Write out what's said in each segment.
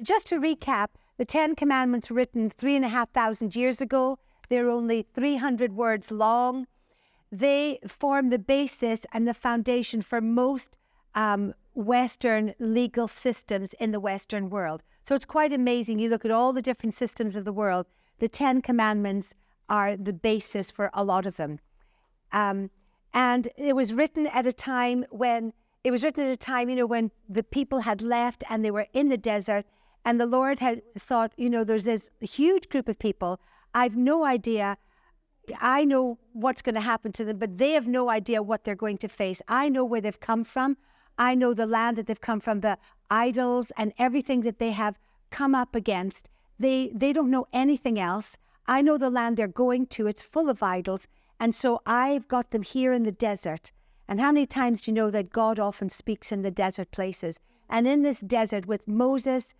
just to recap, the 10 Commandments were written 3,500 years ago. They're only 300 words long. They form the basis and the foundation for most Western legal systems in the Western world. So it's quite amazing. You look at all the different systems of the world, the 10 Commandments are the basis for a lot of them. And it was written at a time when, when the people had left and they were in the desert, and the Lord had thought, there's this huge group of people. I've no idea. I know what's going to happen to them, but they have no idea what they're going to face. I know where they've come from. I know the land that they've come from, the idols and everything that they have come up against. They don't know anything else. I know the land they're going to. It's full of idols. And so I've got them here in the desert. And how many times do you know that God often speaks in the desert places? And in this desert with Moses,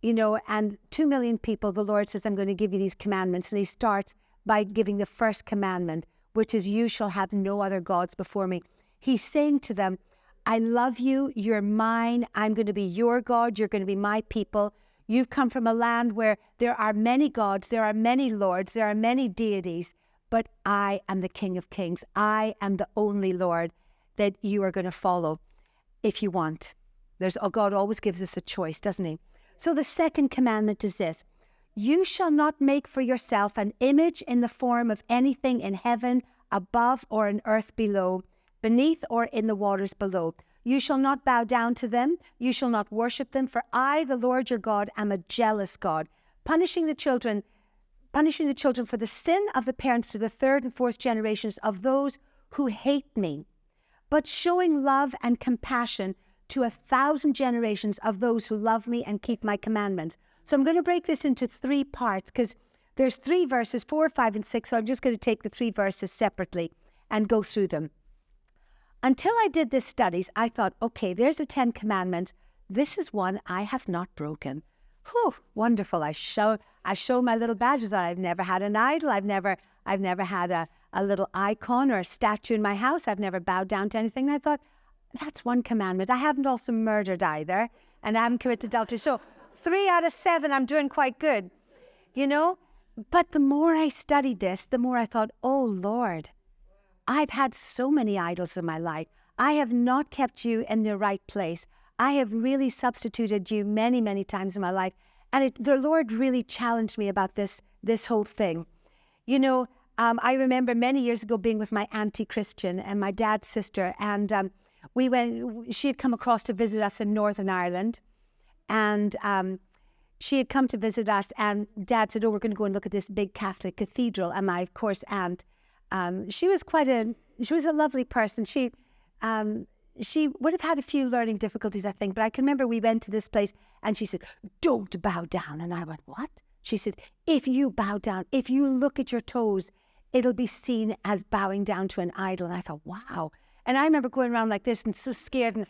and 2 million people, the Lord says, I'm going to give you these commandments. And he starts by giving the first commandment, which is, you shall have no other gods before me. He's saying to them, I love you, you're mine, I'm going to be your God, you're going to be my people. You've come from a land where there are many gods, there are many lords, there are many deities, but I am the King of Kings. I am the only Lord that you are going to follow if you want. God always gives us a choice, doesn't he? So the second commandment is this: you shall not make for yourself an image in the form of anything in heaven above or in earth below, beneath or in the waters below. You shall not bow down to them. You shall not worship them. For I, the Lord your God, am a jealous God, punishing the children for the sin of the parents to the third and fourth generations of those who hate me, but showing love and compassion to 1,000 generations of those who love me and keep my commandments. So I'm going to break this into 3 parts, because there's 3 verses, 4, 5, and 6. So I'm just going to take the 3 verses separately and go through them. Until I did this studies, I thought, okay, there's the 10 Commandments. This is one I have not broken. Whew, wonderful. I show my little badges on. I've never had an idol. I've never had a little icon or a statue in my house. I've never bowed down to anything. And I thought, that's one commandment. I haven't also murdered either, and I haven't committed adultery. So 3 out of 7, I'm doing quite good, But the more I studied this, the more I thought, oh, Lord, I've had so many idols in my life. I have not kept you in the right place. I have really substituted you many, many times in my life. And the Lord really challenged me about this whole thing. I remember many years ago being with my auntie Christian and my dad's sister, and she had come across to visit us in Northern Ireland, and she had come to visit us, and Dad said, we're going to go and look at this big Catholic cathedral. And my, of course, aunt, she was a lovely person. She would have had a few learning difficulties, I think, but I can remember we went to this place and she said, don't bow down. And I went, what? She said, if you bow down, if you look at your toes, it'll be seen as bowing down to an idol. And I thought, wow. And I remember going around like this and so scared, and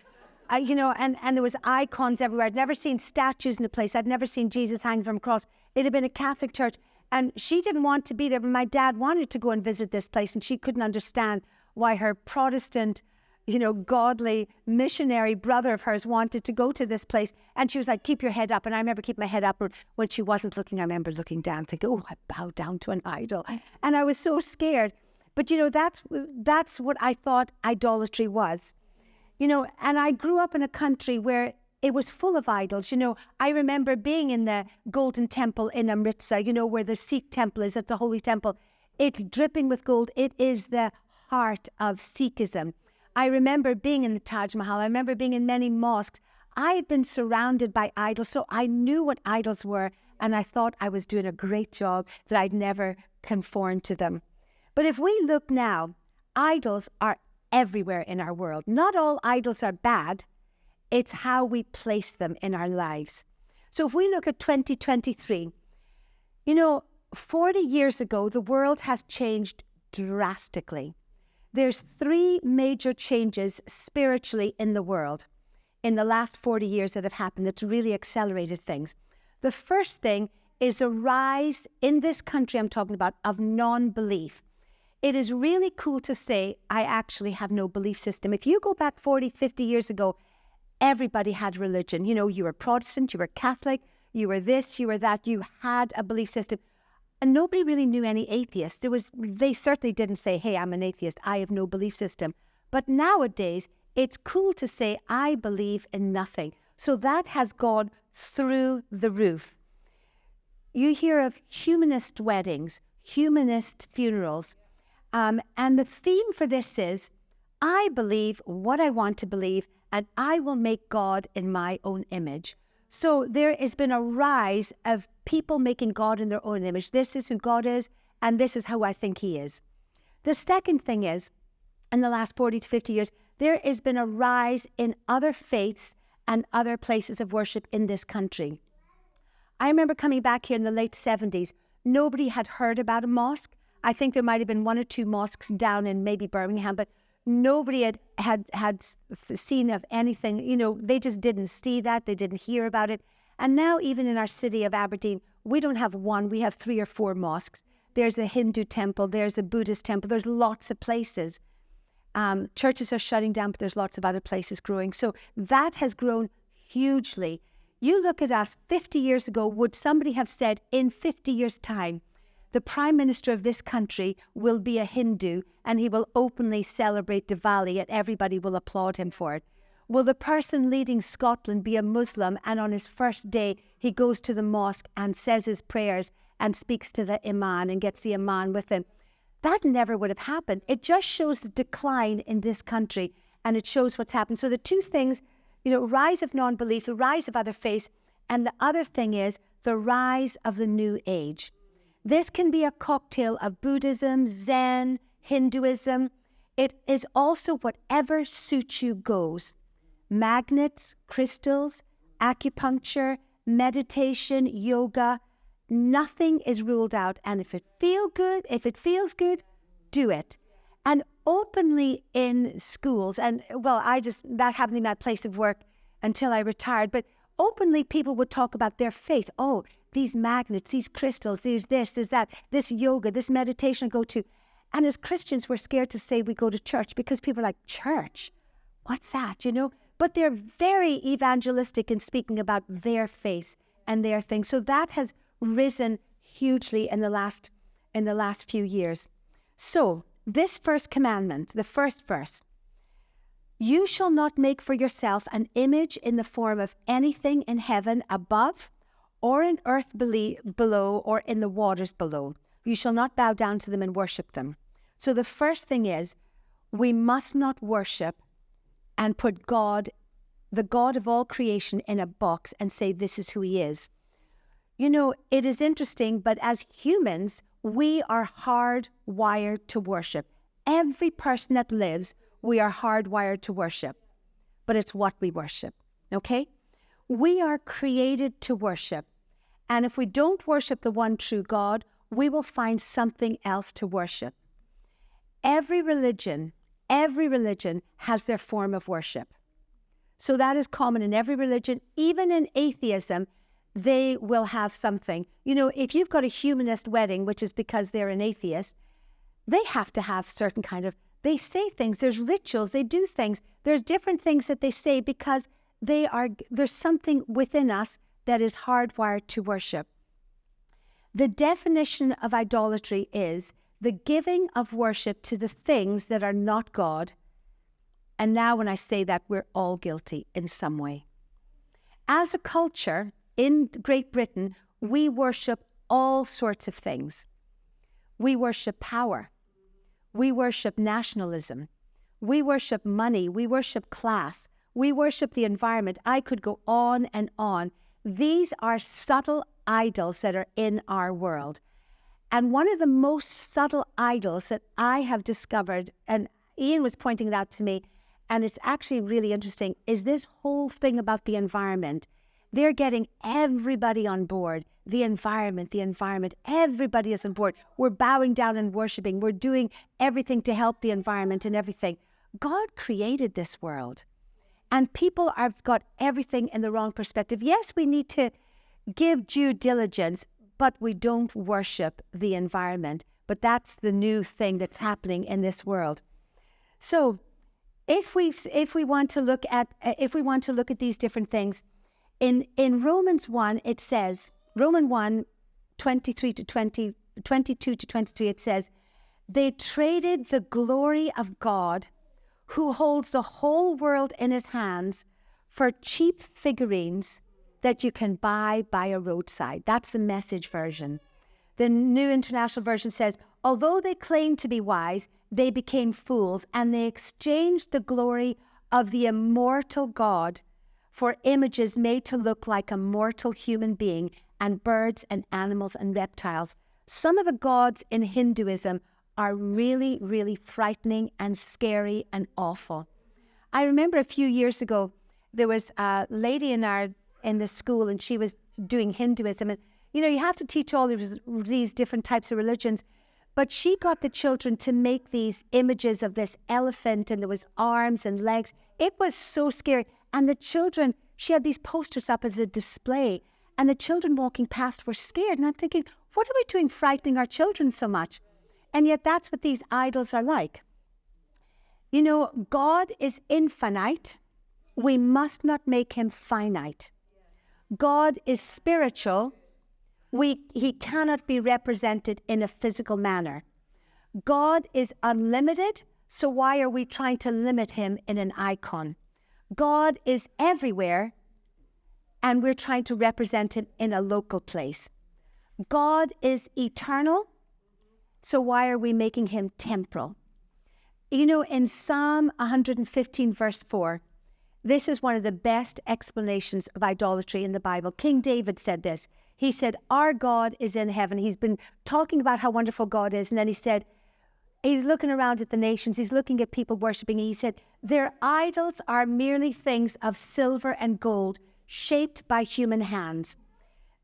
and there was icons everywhere. I'd never seen statues in the place. I'd never seen Jesus hanging from a cross. It had been a Catholic church, and she didn't want to be there, but my dad wanted to go and visit this place, and she couldn't understand why her Protestant, godly missionary brother of hers wanted to go to this place. And she was like, keep your head up. And I remember keeping my head up. And when she wasn't looking, I remember looking down, thinking, oh, I bowed down to an idol. And I was so scared. But, that's what I thought idolatry was. And I grew up in a country where it was full of idols. I remember being in the Golden Temple in Amritsar, where the Sikh temple is, at the Holy Temple. It's dripping with gold. It is the heart of Sikhism. I remember being in the Taj Mahal. I remember being in many mosques. I had been surrounded by idols, so I knew what idols were, and I thought I was doing a great job, that I'd never conformed to them. But if we look now, idols are everywhere in our world. Not all idols are bad. It's how we place them in our lives. So if we look at 2023, 40 years ago, the world has changed drastically. There's 3 major changes spiritually in the world in the last 40 years that have happened that's really accelerated things. The first thing is a rise in this country I'm talking about of non-belief. It is really cool to say, I actually have no belief system. If you go back 40, 50 years ago, everybody had religion. You were Protestant, you were Catholic, you were this, you were that, you had a belief system. And nobody really knew any atheists. They certainly didn't say, hey, I'm an atheist, I have no belief system. But nowadays, it's cool to say, I believe in nothing. So that has gone through the roof. You hear of humanist weddings, humanist funerals. And the theme for this is, I believe what I want to believe, and I will make God in my own image. So there has been a rise of people making God in their own image. This is who God is, and this is how I think he is. The second thing is, in the last 40 to 50 years, there has been a rise in other faiths and other places of worship in this country. I remember coming back here in the late 70s. Nobody had heard about a mosque. I think there might have been one or two mosques down in maybe Birmingham, but nobody had seen of anything. You know, they just didn't see that. They didn't hear about it. And now even in our city of Aberdeen, we don't have one. We have 3 or 4 mosques. There's a Hindu temple. There's a Buddhist temple. There's lots of places. Churches are shutting down, but there's lots of other places growing. So that has grown hugely. You look at us 50 years ago, would somebody have said in 50 years' time, the Prime Minister of this country will be a Hindu and he will openly celebrate Diwali and everybody will applaud him for it? Will the person leading Scotland be a Muslim and on his first day he goes to the mosque and says his prayers and speaks to the imam and gets the imam with him? That never would have happened. It just shows the decline in this country and it shows what's happened. So the two things, you know, rise of non-belief, the rise of other faiths, and the other thing is the rise of the new age. This can be a cocktail of Buddhism, Zen, Hinduism. It is also whatever suits you goes. Magnets, crystals, acupuncture, meditation, yoga, nothing is ruled out. And if it feels good, do it. And openly in schools, and well, that happened in my place of work until I retired, but openly people would talk about their faith. Oh, these magnets, these crystals, there's this, there's that, this yoga, this meditation I go to. And as Christians, we're scared to say we go to church because people are like, church? What's that, you know? But they're very evangelistic in speaking about their faith and their thing. So that has risen hugely in the last few years. So this first commandment, the first verse, you shall not make for yourself an image in the form of anything in heaven above, or in earth below, or in the waters below. You shall not bow down to them and worship them. So the first thing is, we must not worship and put God, the God of all creation, in a box and say this is who he is. You know, it is interesting, but as humans, we are hardwired to worship. Every person that lives, we are hardwired to worship. But it's what we worship, okay? We are created to worship. And if we don't worship the one true God, we will find something else to worship. Every religion has their form of worship. So that is common in every religion. Even in atheism, they will have something. You know, if you've got a humanist wedding, which is because they're an atheist, they have to have certain kind of, they say things, there's rituals, they do things, there's different things that they say because there's something within us that is hardwired to worship. The definition of idolatry is the giving of worship to the things that are not God. And now when I say that, we're all guilty in some way. As a culture in Great Britain, we worship all sorts of things. We worship power. We worship nationalism. We worship money. We worship class. We worship the environment. I could go on and on. These are subtle idols that are in our world. And one of the most subtle idols that I have discovered, and Ian was pointing it out to me, and it's actually really interesting, is this whole thing about the environment. They're getting everybody on board. The environment, everybody is on board. We're bowing down and worshiping. We're doing everything to help the environment and everything. God created this world. And people have got everything in the wrong perspective. Yes, we need to give due diligence, but we don't worship the environment. But that's the new thing that's happening in this world. So if we want to look at these different things, In Romans 1, it says, Romans 1, 22 to 23, it says, they traded the glory of God, who holds the whole world in his hands, for cheap figurines that you can buy by a roadside. That's the Message version. The New International Version says, although they claimed to be wise, they became fools, and they exchanged the glory of the immortal God for images made to look like a mortal human being, and birds and animals and reptiles. Some of the gods in Hinduism are really, really frightening and scary and awful. I remember a few years ago, there was a lady in the school, and she was doing Hinduism. And, you have to teach all these different types of religions. But she got the children to make these images of this elephant, and there was arms and legs. It was so scary. And the children, she had these posters up as a display, and the children walking past were scared. And I'm thinking, what are we doing frightening our children so much? And yet that's what these idols are like. God is infinite. We must not make him finite. God is spiritual. He cannot be represented in a physical manner. God is unlimited, so why are we trying to limit him in an icon? God is everywhere, and we're trying to represent him in a local place. God is eternal, so why are we making him temporal? In Psalm 115, verse 4, this is one of the best explanations of idolatry in the Bible. King David said this. He said, our God is in heaven. He's been talking about how wonderful God is. And then he said, he's looking around at the nations. He's looking at people worshiping. He said, their idols are merely things of silver and gold, shaped by human hands.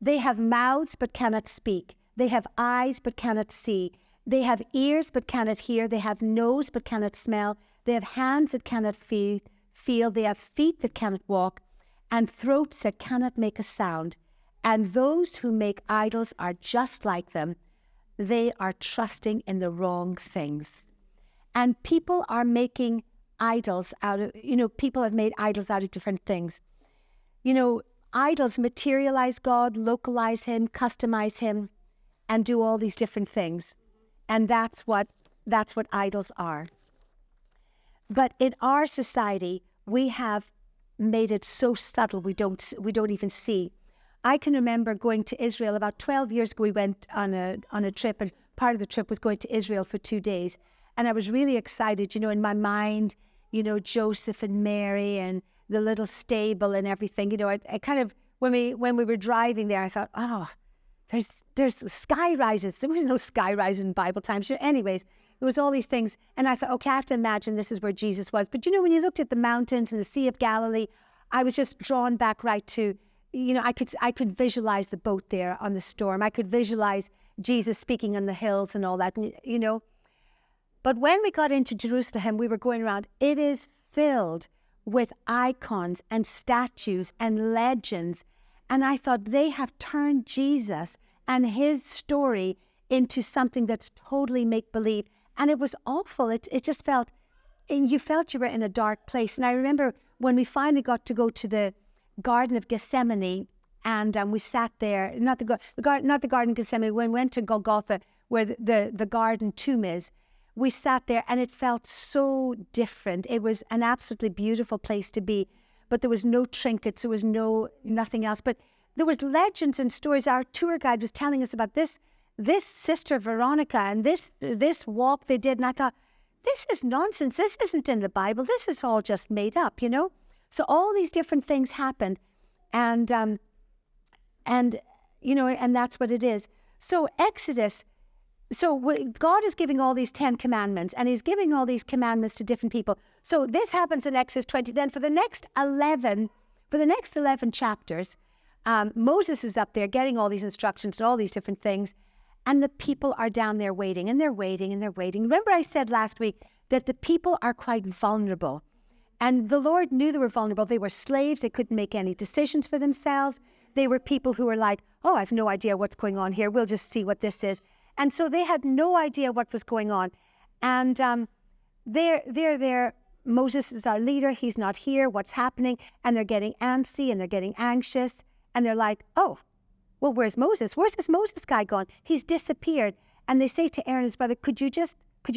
They have mouths but cannot speak. They have eyes but cannot see. They have ears but cannot hear. They have nose but cannot smell. They have hands that cannot feel. They have feet that cannot walk, and throats that cannot make a sound. And those who make idols are just like them. They are trusting in the wrong things. And people are making idols out of, people have made idols out of different things. Idols materialize God, localize him, customize him, and do all these different things. And that's what idols are. But in our society, we have made it so subtle we don't even see. I can remember going to Israel about 12 years ago. We went on a trip, and part of the trip was going to Israel for 2 days. And I was really excited, in my mind, Joseph and Mary and the little stable and everything. I kind of, when we were driving there, I thought, oh, there's sky rises. There was no sky rises in Bible times. Anyways, there was all these things. And I thought, okay, I have to imagine this is where Jesus was. But when you looked at the mountains and the Sea of Galilee, I was just drawn back right to, I could visualize the boat there on the storm. I could visualize Jesus speaking on the hills and all that, But when we got into Jerusalem, we were going around, it is filled with icons and statues and legends. And I thought, they have turned Jesus and his story into something that's totally make-believe. And it was awful. It just felt, and you felt you were in a dark place. And I remember when we finally got to go to the Garden of Gethsemane, and we sat there, not the Garden of Gethsemane, when we went to Golgotha, where the garden tomb is, we sat there, and it felt so different. It was an absolutely beautiful place to be, but there was no trinkets, there was nothing else. But there was legends and stories. Our tour guide was telling us about this Sister Veronica and this walk they did, and I thought, this is nonsense. This isn't in the Bible. This is all just made up, So all these different things happened, and that's what it is. So Exodus. So God is giving all these 10 commandments, and he's giving all these commandments to different people. So this happens in Exodus 20. Then for the next 11 chapters, Moses is up there getting all these instructions and all these different things, and the people are down there waiting, and they're waiting, and they're waiting. Remember I said last week that the people are quite vulnerable, and the Lord knew they were vulnerable. They were slaves. They couldn't make any decisions for themselves. They were people who were like, oh, I have no idea what's going on here. We'll just see what this is. And so they had no idea what was going on. And they're there Moses is our leader. He's not here. What's happening? And they're getting antsy and they're getting anxious. And they're like, oh, well, where's Moses? Where's this Moses guy gone? He's disappeared. And they say to Aaron and his brother, could you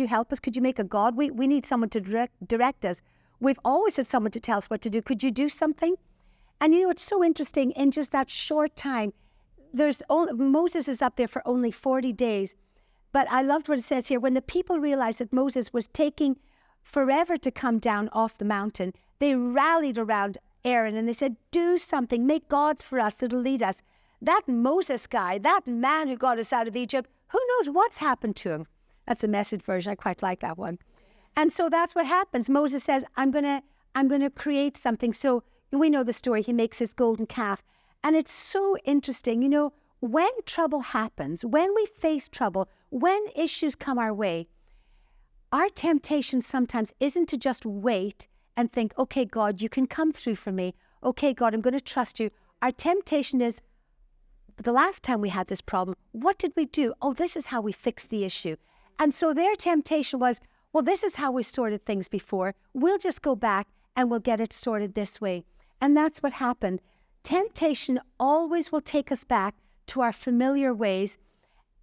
help us? Could you make a God? We need someone to direct us. We've always had someone to tell us what to do. Could you do something? And it's so interesting. In just that short time, Moses is up there for only 40 days. But I loved what it says here. When the people realized that Moses was taking forever to come down off the mountain, they rallied around Aaron and they said, do something, make gods for us that'll lead us. That Moses guy, that man who got us out of Egypt, who knows what's happened to him? That's the Message version. I quite like that one. And so that's what happens. Moses says, I'm gonna create something. So we know the story. He makes his golden calf. And it's so interesting, when trouble happens, when we face trouble, when issues come our way, our temptation sometimes isn't to just wait and think, okay, God, you can come through for me. Okay, God, I'm going to trust you. Our temptation is, the last time we had this problem, what did we do? Oh, this is how we fixed the issue. And so their temptation was, well, this is how we sorted things before. We'll just go back and we'll get it sorted this way. And that's what happened. Temptation always will take us back to our familiar ways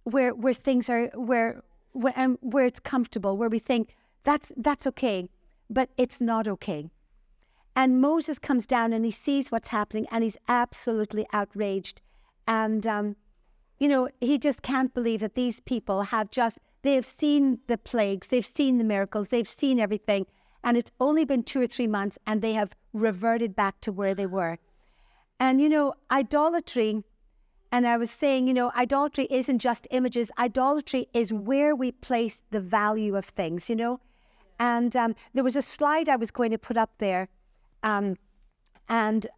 where things are, where it's comfortable, where we think that's okay, but it's not okay. And Moses comes down and he sees what's happening and he's absolutely outraged. And, he just can't believe that these people they have seen the plagues, they've seen the miracles, they've seen everything. And it's only been 2 or 3 months and they have reverted back to where they were. And, idolatry, and I was saying, idolatry isn't just images. Idolatry is where we place the value of things, And there was a slide I was going to put up there. And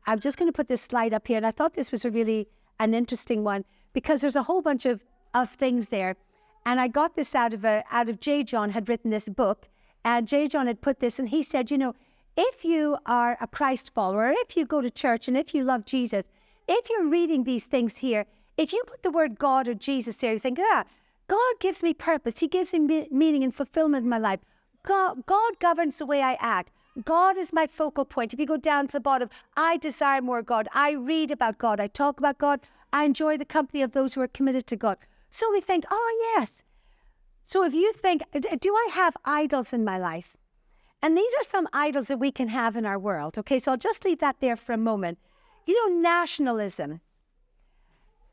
I'm just going to put this slide up here. And I thought this was an interesting one because there's a whole bunch of things there. And I got this out of J. John had written this book. And J. John had put this and he said, if you are a Christ follower, if you go to church and if you love Jesus, if you're reading these things here, if you put the word God or Jesus there, you think, God gives me purpose. He gives me meaning and fulfillment in my life. God governs the way I act. God is my focal point. If you go down to the bottom, I desire more God. I read about God. I talk about God. I enjoy the company of those who are committed to God. So we think, oh, yes. So if you think, do I have idols in my life? And these are some idols that we can have in our world. Okay, so I'll just leave that there for a moment. Nationalism.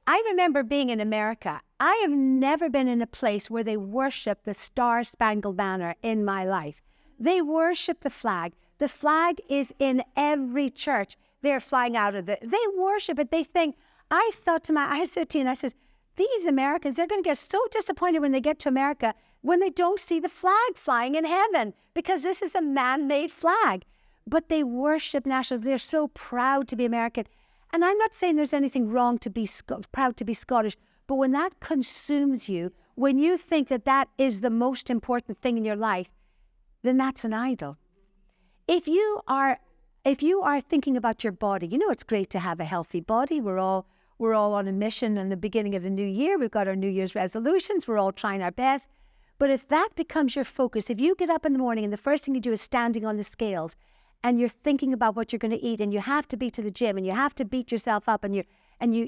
I remember being in America. I have never been in a place where they worship the Star-Spangled Banner in my life. They worship the flag. The flag is in every church. They're flying out of it. They worship it. They think, I said to Tina, I says, these Americans, they're going to get so disappointed when they get to America when they don't see the flag flying in heaven because this is a man-made flag. But they worship national. They're so proud to be American. And I'm not saying there's anything wrong to be proud to be Scottish, but when that consumes you, when you think that is the most important thing in your life, then that's an idol. If you are thinking about your body, it's great to have a healthy body. We're all on a mission in the beginning of the new year. We've got our New Year's resolutions. We're all trying our best. But if that becomes your focus, if you get up in the morning and the first thing you do is standing on the scales and you're thinking about what you're going to eat and you have to be to the gym and you have to beat yourself up and you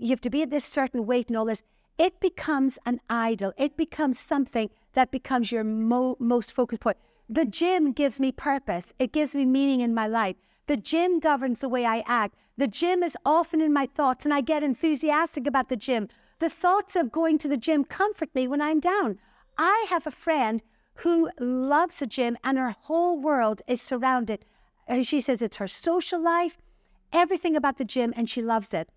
have to be at this certain weight and all this, it becomes an idol. It becomes something that becomes your most focus point. The gym gives me purpose. It gives me meaning in my life. The gym governs the way I act. The gym is often in my thoughts and I get enthusiastic about the gym. The thoughts of going to the gym comfort me when I'm down. I have a friend who loves the gym and her whole world is surrounded. She says it's her social life, everything about the gym, and she loves it.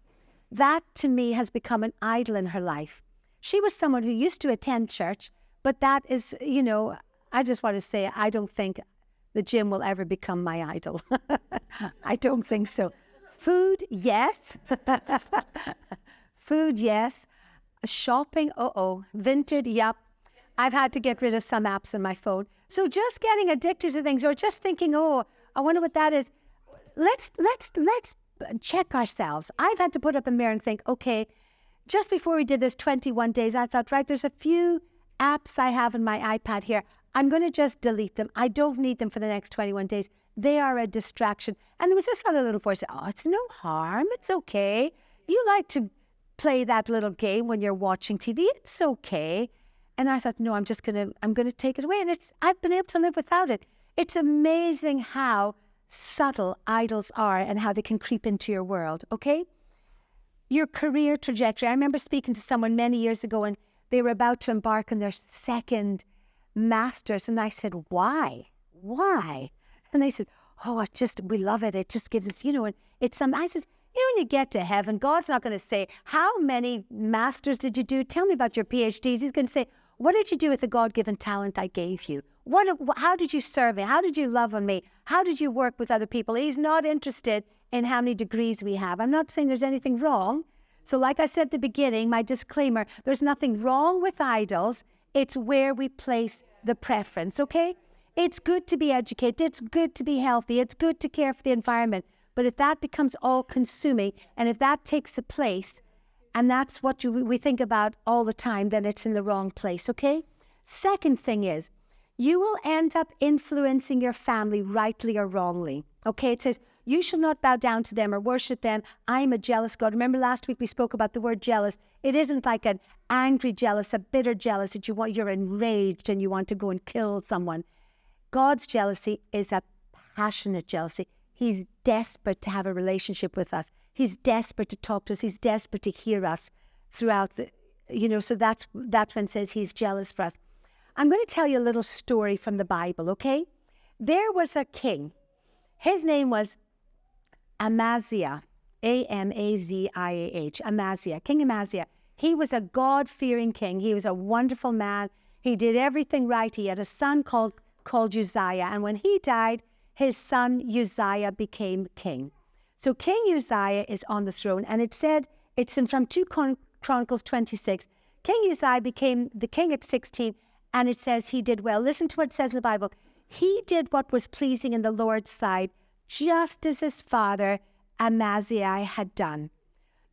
That, to me, has become an idol in her life. She was someone who used to attend church, but that is, I just want to say, I don't think the gym will ever become my idol. I don't think so. Food, yes. Food, yes. Shopping, Vinted, yep. I've had to get rid of some apps on my phone. So just getting addicted to things or just thinking, I wonder what that is. Let's check ourselves. I've had to put up a mirror and think, okay, just before we did this 21 days, I thought, right, there's a few apps I have on my iPad here. I'm going to just delete them. I don't need them for the next 21 days. They are a distraction. And there was this other little voice, oh, it's no harm. It's okay. You like to play that little game when you're watching TV. It's okay. And I thought, no, I'm going to take it away. And I've been able to live without it. It's amazing how subtle idols are and how they can creep into your world, okay? Your career trajectory. I remember speaking to someone many years ago, and they were about to embark on their second master's. And I said, why? Why? And they said, oh, we love it. It just gives us, and it's some, I said, when you get to heaven, God's not going to say, how many masters did you do? Tell me about your PhDs. He's going to say, what did you do with the God-given talent I gave you? How did you serve me? How did you love on me? How did you work with other people? He's not interested in how many degrees we have. I'm not saying there's anything wrong. So like I said at the beginning, my disclaimer, there's nothing wrong with idols. It's where we place the preference, okay? It's good to be educated. It's good to be healthy. It's good to care for the environment. But if that becomes all-consuming, and if that takes a place, and that's what we think about all the time, then it's in the wrong place, okay? Second thing is, you will end up influencing your family rightly or wrongly, okay? It says, you shall not bow down to them or worship them. I am a jealous God. Remember last week we spoke about the word jealous. It isn't like an angry jealous, a bitter jealous that you're enraged and you want to go and kill someone. God's jealousy is a passionate jealousy. He's desperate to have a relationship with us. He's desperate to talk to us. He's desperate to hear us throughout so that's when it says he's jealous for us. I'm going to tell you a little story from the Bible, okay? There was a king. His name was Amaziah, Amaziah, Amaziah, King Amaziah. He was a God-fearing king. He was a wonderful man. He did everything right. He had a son called Uzziah, and when he died, his son Uzziah became king. So King Uzziah is on the throne, and it's from 2 Chronicles 26. King Uzziah became the king at 16, and it says he did well. Listen to what it says in the Bible. He did what was pleasing in the Lord's sight, just as his father Amaziah had done.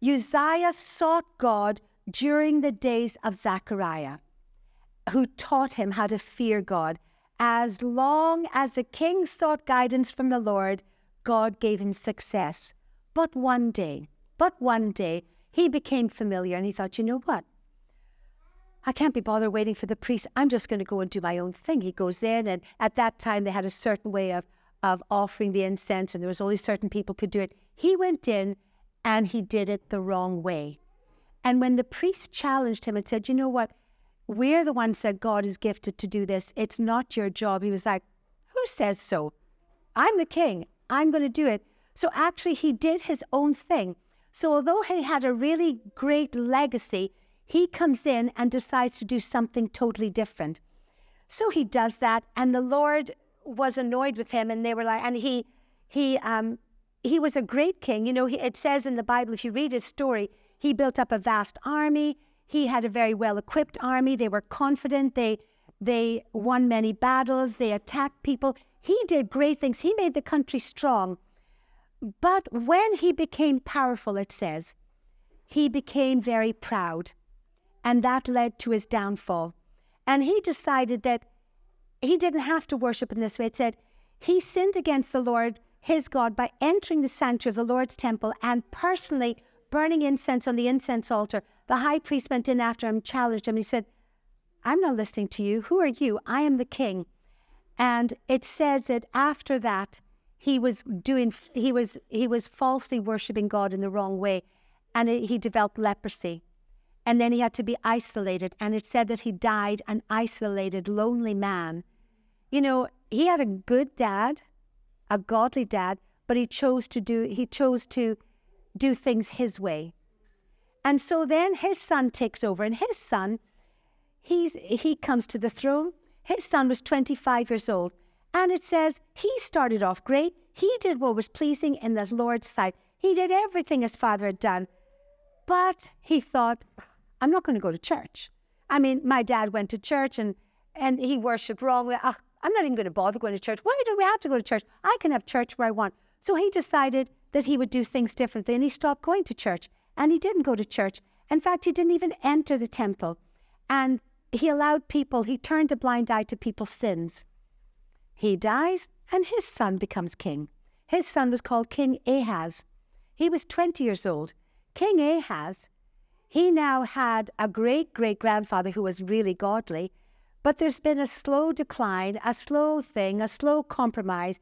Uzziah sought God during the days of Zechariah, who taught him how to fear God. As long as the king sought guidance from the Lord, God gave him success. But one day, he became familiar and he thought, you know what? I can't be bothered waiting for the priest. I'm just going to go and do my own thing. He goes in, and at that time they had a certain way of offering the incense, and there was only certain people could do it. He went in and he did it the wrong way. And when the priest challenged him and said, you know what? We're the ones that God is gifted to do this. It's not your job. He was like, who says so? I'm the king. I'm going to do it. So actually he did his own thing. So although he had a really great legacy, he comes in and decides to do something totally different. So he does that, and the Lord was annoyed with him, and they were like, and he was a great king. It says in the Bible, if you read his story, he built up a vast army. He had a very well-equipped army. They were confident. They won many battles. They attacked people. He did great things. He made the country strong. But when he became powerful, it says, he became very proud. And that led to his downfall. And he decided that he didn't have to worship in this way. It said, he sinned against the Lord, his God, by entering the sanctuary of the Lord's temple and personally burning incense on the incense altar. The high priest went in after him, challenged him. He said, I'm not listening to you. Who are you? I am the king. And it says that after that, he was falsely worshiping God in the wrong way. And he developed leprosy. And then he had to be isolated. And it said that he died an isolated, lonely man. He had a good dad, a godly dad, but he chose to do things his way. And so then his son takes over. And his son, he comes to the throne. His son was 25 years old. And it says he started off great. He did what was pleasing in the Lord's sight. He did everything his father had done. But he thought, I'm not going to go to church. I mean, my dad went to church and he worshipped wrong. I'm not even going to bother going to church. Why do we have to go to church? I can have church where I want. So he decided that he would do things differently, and he stopped going to church. And he didn't go to church. In fact, he didn't even enter the temple. And he turned a blind eye to people's sins. He dies, and his son becomes king. His son was called King Ahaz. He was 20 years old. King Ahaz, he now had a great-great-grandfather who was really godly, but there's been a slow decline, a slow thing, a slow compromise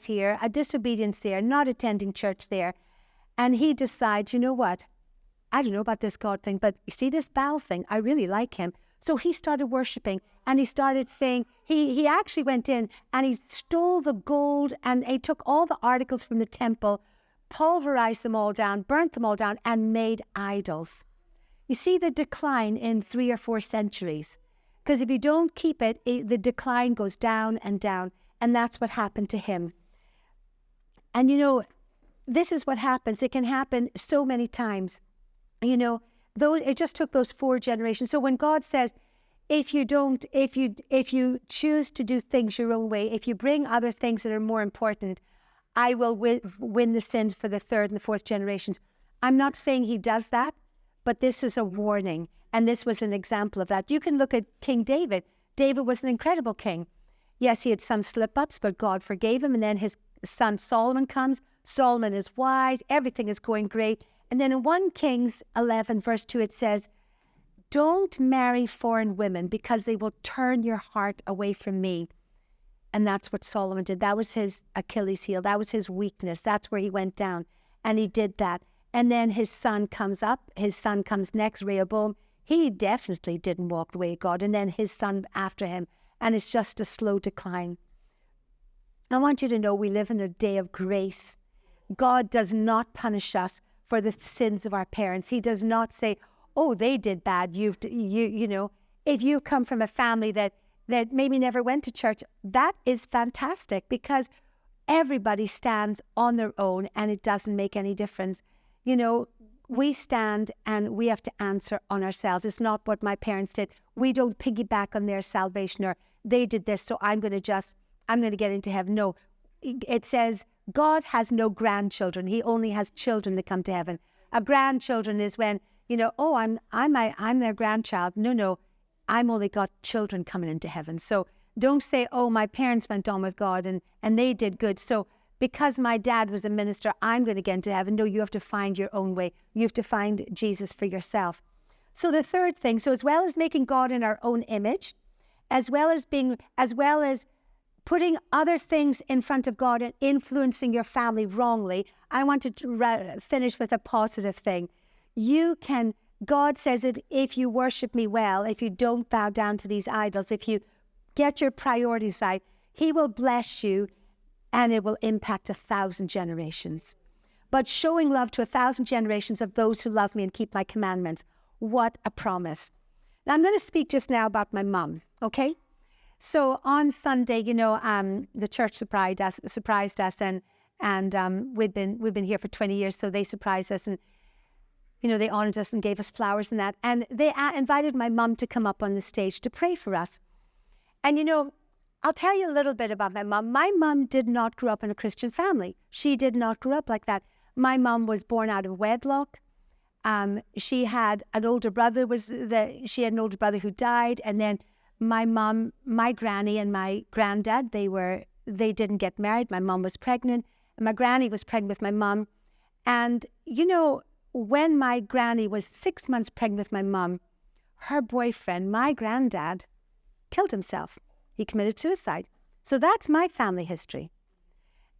here, a disobedience there, not attending church there. And he decides, you know what? I don't know about this God thing, but you see this Baal thing? I really like him. So he started worshiping, and he started saying, he actually went in and he stole the gold, and he took all the articles from the temple, pulverized them all down, burnt them all down, and made idols. You see the decline in 3 or 4 centuries. Because if you don't keep it, the decline goes down and down. And that's what happened to him. And you know, this is what happens. It can happen so many times. You know, though it just took those 4 generations. So when God says, if you choose to do things your own way, if you bring other things that are more important, I will win the sins for the 3rd and the 4th generations. I'm not saying he does that, but this is a warning. And this was an example of that. You can look at King David. David was an incredible king. Yes, he had some slip-ups, but God forgave him. And then his son Solomon comes. Solomon is wise. Everything is going great. And then in 1 Kings 11, verse 2, it says, don't marry foreign women because they will turn your heart away from me. And that's what Solomon did. That was his Achilles heel. That was his weakness. That's where he went down. And he did that. And then his son comes up. His son comes next, Rehoboam. He definitely didn't walk the way of God. And then his son after him. And it's just a slow decline. I want you to know we live in a day of grace. God does not punish us for the sins of our parents. He does not say, oh, they did bad. You know, if you come from a family that maybe never went to church, that is fantastic because everybody stands on their own and it doesn't make any difference. You know, we stand and we have to answer on ourselves. It's not what my parents did. We don't piggyback on their salvation or they did this, so I'm going to get into heaven. No, it says God has no grandchildren. He only has children that come to heaven. A grandchildren is when, you know, oh, I'm their grandchild. No, I'm only got children coming into heaven. So don't say, oh, my parents went on with God and they did good. So because my dad was a minister, I'm going to get into heaven. No, you have to find your own way. You have to find Jesus for yourself. So the third thing, so as well as making God in our own image, as well as putting other things in front of God and influencing your family wrongly, I want to finish with a positive thing. God says that if you worship me well, if you don't bow down to these idols, if you get your priorities right, he will bless you and it will impact 1,000 generations. But showing love to 1,000 generations of those who love me and keep my commandments, what a promise. Now I'm going to speak just now about my mum, okay? So on Sunday, you know, the church surprised us and we've been here for 20 years, so they surprised us and, you know, they honored us and gave us flowers and that. And they invited my mum to come up on the stage to pray for us. And, you know, I'll tell you a little bit about my mum. My mum did not grow up in a Christian family. She did not grow up like that. My mum was born out of wedlock. She had an older brother. She had an older brother who died. And then my mum, my granny and my granddad, they didn't get married. My mum was pregnant. And my granny was pregnant with my mum. And, you know, when my granny was 6 months pregnant with my mum, her boyfriend, my granddad, killed himself. He committed suicide. So that's my family history.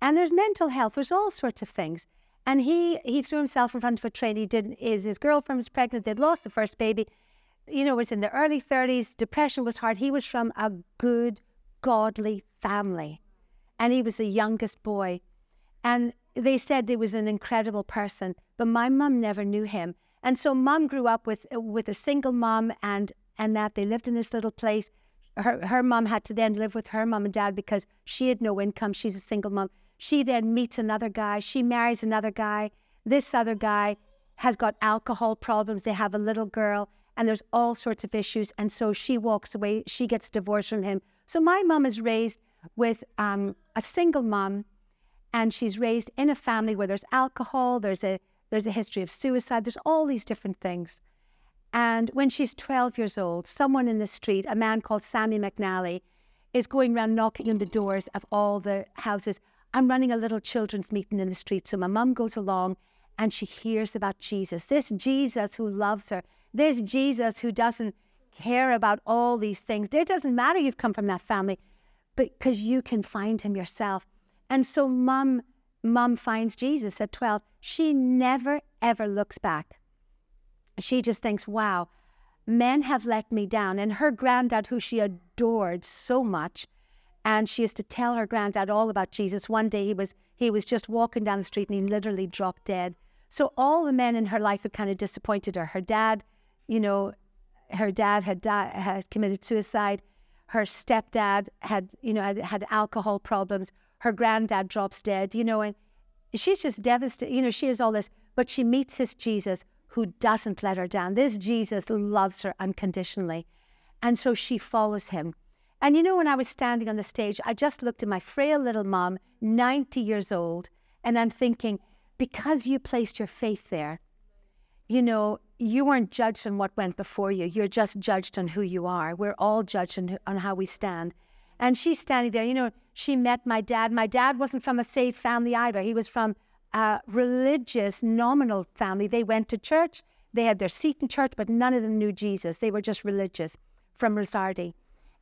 And there's mental health. There's all sorts of things. And he threw himself in front of a train. His girlfriend was pregnant. They'd lost the first baby. You know, it was in the early 30s. Depression was hard. He was from a good, godly family. And he was the youngest boy. And they said he was an incredible person. But my mum never knew him. And so mum grew up with a single mum and that they lived in this little place. Her mum had to then live with her mum and dad because she had no income. She's a single mum. She then meets another guy. She marries another guy. This other guy has got alcohol problems. They have a little girl and there's all sorts of issues. And so she walks away. She gets divorced from him. So my mum is raised with a single mum and she's raised in a family where there's alcohol. There's a history of suicide. There's all these different things. And when she's 12 years old, someone in the street, a man called Sammy McNally, is going around knocking on the doors of all the houses. I'm running a little children's meeting in the street. So my mum goes along and she hears about Jesus. This Jesus who loves her. This Jesus who doesn't care about all these things. It doesn't matter you've come from that family, but because you can find him yourself. And so mum finds Jesus at 12. She never, ever looks back. She just thinks, wow, men have let me down. And her granddad, who she adored so much, and she used to tell her granddad all about Jesus. One day he was just walking down the street and he literally dropped dead. So all the men in her life had kind of disappointed her. Her dad, had committed suicide. Her stepdad had alcohol problems. Her granddad drops dead, and she's just devastated. She has all this, but she meets this Jesus who doesn't let her down. This Jesus loves her unconditionally. And so she follows him. And when I was standing on the stage, I just looked at my frail little mom, 90 years old, and I'm thinking, because you placed your faith there, you weren't judged on what went before you. You're just judged on who you are. We're all judged on how we stand. And she's standing there. She met my dad. My dad wasn't from a saved family either. He was from a religious, nominal family. They went to church. They had their seat in church, but none of them knew Jesus. They were just religious from Rosardi.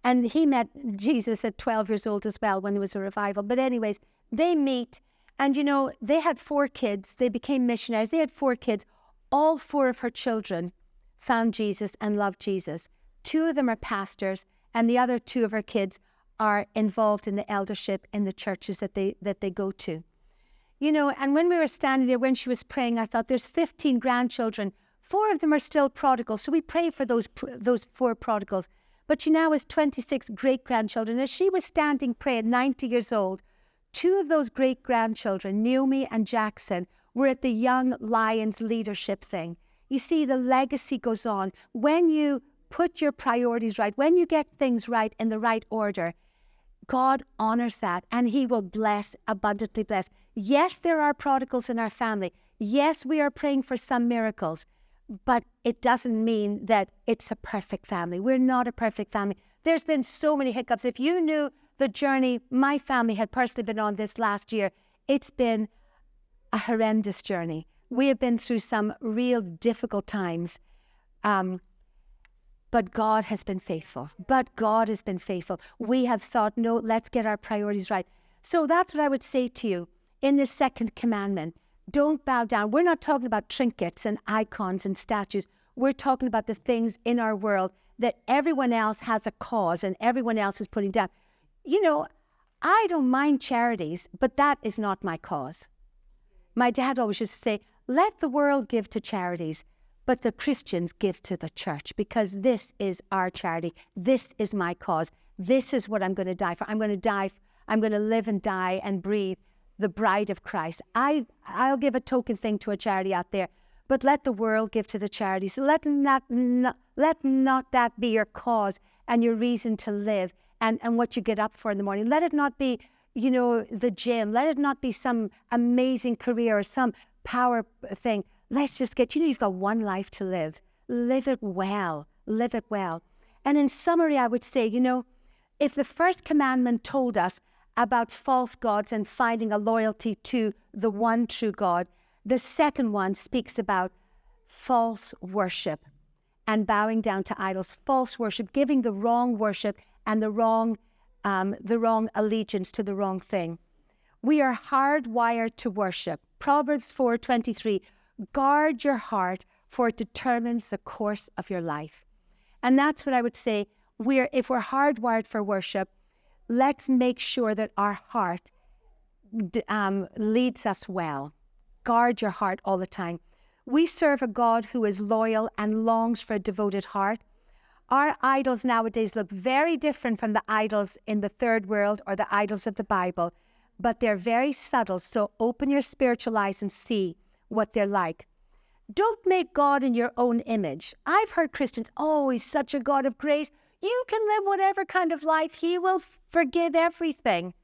And he met Jesus at 12 years old as well when there was a revival. But anyways, they meet. And, they had 4 kids. They became missionaries. They had 4 kids. All 4 of her children found Jesus and loved Jesus. 2 of them are pastors, and the other 2 of her kids are involved in the eldership in the churches that they go to. And when we were standing there, when she was praying, I thought, there's 15 grandchildren. 4 of them are still prodigals. So we pray for those 4 prodigals. But she now has 26 great-grandchildren. As she was standing praying, 90 years old, 2 of those great-grandchildren, Naomi and Jackson, were at the Young Lions leadership thing. You see, the legacy goes on. When you put your priorities right, when you get things right in the right order, God honors that, and he will bless, abundantly bless. Yes, there are prodigals in our family. Yes, we are praying for some miracles, but it doesn't mean that it's a perfect family. We're not a perfect family. There's been so many hiccups. If you knew the journey my family had personally been on this last year, it's been a horrendous journey. We have been through some real difficult times. But God has been faithful. We have thought, no, let's get our priorities right. So that's what I would say to you in the 2nd commandment. Don't bow down. We're not talking about trinkets and icons and statues. We're talking about the things in our world that everyone else has a cause and everyone else is putting down. I don't mind charities, but that is not my cause. My dad always used to say, let the world give to charities, but the Christians give to the church, because this is our charity. This is my cause. This is what I'm going to die for. I'm going to live and die and breathe the bride of Christ. I'll give a token thing to a charity out there, but let the world give to the charities. Let not that be your cause and your reason to live and what you get up for in the morning. Let it not be, the gym. Let it not be some amazing career or some power thing. Let's just get, you've got one life to live. Live it well. Live it well. And in summary, I would say, if the 1st commandment told us about false gods and finding a loyalty to the one true God, the 2nd one speaks about false worship and bowing down to idols. False worship, giving the wrong worship and the wrong allegiance to the wrong thing. We are hardwired to worship. Proverbs 4:23. Guard your heart, for it determines the course of your life. And that's what I would say. If we're hardwired for worship, let's make sure that our heart leads us well. Guard your heart all the time. We serve a God who is loyal and longs for a devoted heart. Our idols nowadays look very different from the idols in the third world or the idols of the Bible, but they're very subtle. So open your spiritual eyes and see what they're like. Don't make God in your own image. I've heard Christians, he's such a God of grace. You can live whatever kind of life. He will forgive everything.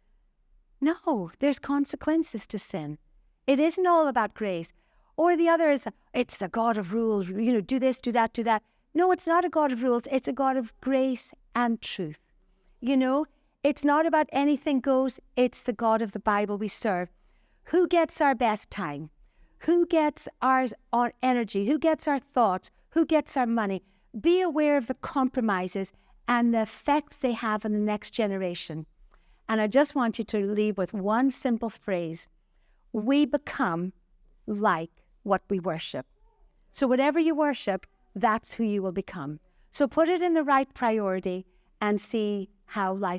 No, there's consequences to sin. It isn't all about grace. Or the other is, it's a God of rules. Do this, do that, do that. No, it's not a God of rules. It's a God of grace and truth. It's not about anything goes. It's the God of the Bible we serve. Who gets our best time? Who gets our energy? Who gets our thoughts? Who gets our money? Be aware of the compromises and the effects they have on the next generation. And I just want you to leave with one simple phrase. We become like what we worship. So whatever you worship, that's who you will become. So put it in the right priority and see how life